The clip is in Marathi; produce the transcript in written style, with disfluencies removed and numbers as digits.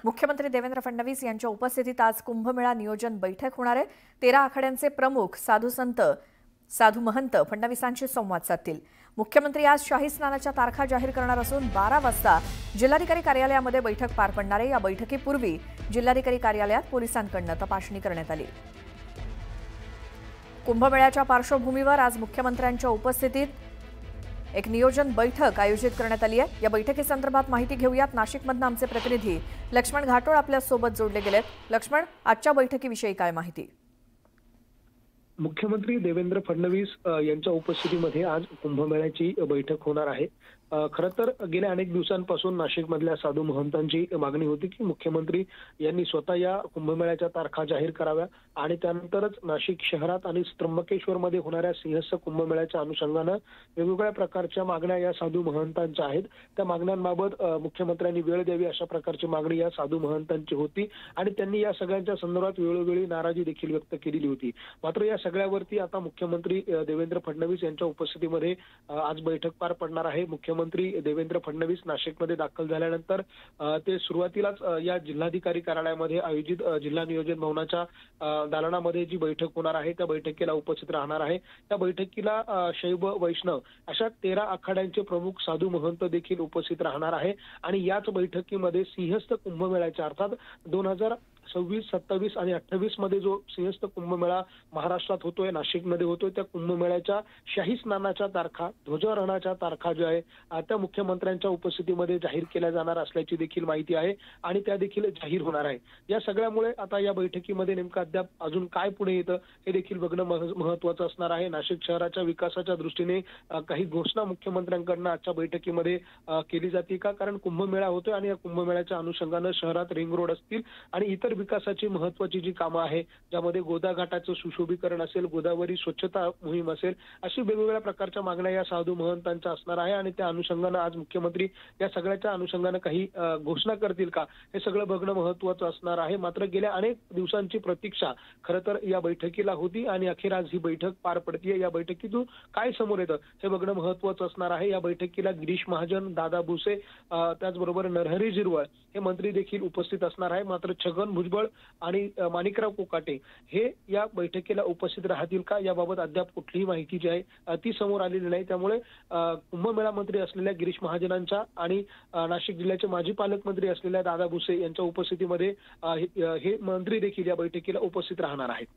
मुख्यमंत्री देवेंद्र फडणवीस यांच्या उपस्थितीत आज कुंभमेळा नियोजन बैठक होणार आहे। 13 आखाड्यांचे प्रमुख साधू महंत फडणवीसांशी संवाद साधतील। मुख्यमंत्री आज शाही स्नानाच्या तारखा जाहीर करणार असून 12 वाजता जिल्हाधिकारी कार्यालयामध्ये बैठक पार पडणार आहे। या बैठकीपूर्वी जिल्हाधिकारी कार्यालयात पोलिसांकडून तपासणी करण्यात आली। कुंभमेळ्याच्या पार्श्वभूमीवर आज मुख्यमंत्र्यांच्या उपस्थितीत एक नियोजन बैठक आयोजित करण्यात आली आहे। या बैठकीसंदर्भात माहिती घेऊयात। नाशिकमधून आमचे प्रतिनिधी लक्ष्मण घाटोळ आपल्या सोबत जोडले गेलेत। लक्ष्मण, आजच्या बैठकीविषयी काय माहिती? मुख्यमंत्री देवेंद्र फडणवीस यांच्या उपस्थितीमध्ये आज कुंभमेळ्याची बैठक होणार आहे। खरं तर गेल्या अनेक दिवसांपासून नाशिकमधल्या साधू महंतांची मागणी होती की मुख्यमंत्री यांनी स्वतः या कुंभमेळ्याच्या तारखा जाहीर कराव्या आणि त्यानंतरच नाशिक शहरात आणि त्र्यंबकेश्वरमध्ये होणाऱ्या सिंहस्थ कुंभमेळ्याच्या अनुषंगानं वेगवेगळ्या प्रकारच्या मागण्या या साधू महंतांच्या आहेत। त्या मागण्यांबाबत मुख्यमंत्र्यांनी वेळ द्यावी अशा प्रकारची मागणी या साधू महंतांची होती आणि त्यांनी या सगळ्यांच्या संदर्भात वेळोवेळी नाराजी देखील व्यक्त केलेली होती। मात्र या सगळ्यावरती आता मुख्यमंत्री देवेंद्र फडणवीस यांच्या उपस्थितीमध्ये आज बैठक पार पडणार आहे। मुख्यमंत्री देवेंद्र फडणवीस नाशिकमध्ये दाखल झाल्यानंतर ते सुरुवातीलाच या जिल्हाधिकारी कार्यालयामध्ये आयोजित जिल्हा नियोजन भवनाच्या दालनामध्ये जी बैठक होणार आहे त्या बैठकीला उपस्थित राहणार आहे। त्या बैठकीला शैव वैष्णव अशा 13 आखाड्यांचे प्रमुख साधू महंत देखील उपस्थित राहणार आहे आणि याच बैठकीमध्ये सिंहस्थ कुंभमेळ्याच्या अर्थात 2026, 27 आणि 28 मध्ये जो सिंहस्थ कुंभमेळा महाराष्ट्रात होतोय, नाशिकमध्ये होतोय, त्या कुंभमेळ्याच्या शाही स्नानाच्या तारखा, ध्वजारोहणाच्या तारखा ज्या आहे त्या मुख्यमंत्र्यांच्या उपस्थितीमध्ये जाहीर केल्या जाणार असल्याची देखील माहिती आहे आणि त्या देखील जाहीर होणार आहे। या सगळ्यामुळे आता या बैठकीमध्ये नेमकं अद्याप अजून काय पुढे येतं हे देखील बघणं महत्त्वाचं असणार आहे। नाशिक शहराच्या विकासाच्या दृष्टीने काही घोषणा मुख्यमंत्र्यांकडून आजच्या बैठकीमध्ये केली जाते का? कारण कुंभमेळा होतोय आणि या कुंभमेळ्याच्या अनुषंगानं शहरात रिंग रोड असतील आणि इतर विकासाची महत्त्वाची जी कामं आहे ज्यामध्ये गोदा घाटाचं सुशोभीकरण असेल, गोदावरी स्वच्छता मोहीम असेल, अशी वेगवेगळ्या प्रकारच्या मागण्या या साधू महंतांच्या असणार आहे आणि त्या अनुषंगानं आज मुख्यमंत्री या सगळ्याच्या अनुषंगानं काही घोषणा करतील का हे सगळं बघणं महत्त्वाचं असणार आहे। मात्र गेल्या अनेक दिवसांची प्रतीक्षा खरं तर या बैठकीला होती आणि अखेर आज ही बैठक पार पडतीये। या बैठकीतून काय समोर येतं हे बघणं महत्त्वाचं असणार आहे। या बैठकीला गिरीश महाजन, दादा भुसे, त्याचबरोबर नरहरी झिरवळ हे मंत्री देखील उपस्थित असणार आहे। मात्र छगन भुजबळ आणि माणिकराव कोकाटे हे या बैठकीला उपस्थित राहतील का याबाबत अद्याप कुठलीही माहिती जी आहे ती समोर आलेली नाही। त्यामुळे कुंभमेळा मंत्री असलेल्या गिरीश महाजनांच्या आणि नाशिक जिल्ह्याचे माजी पालकमंत्री असलेल्या दादा भुसे यांच्या उपस्थितीमध्ये हे मंत्री देखील या बैठकीला उपस्थित राहणार आहेत।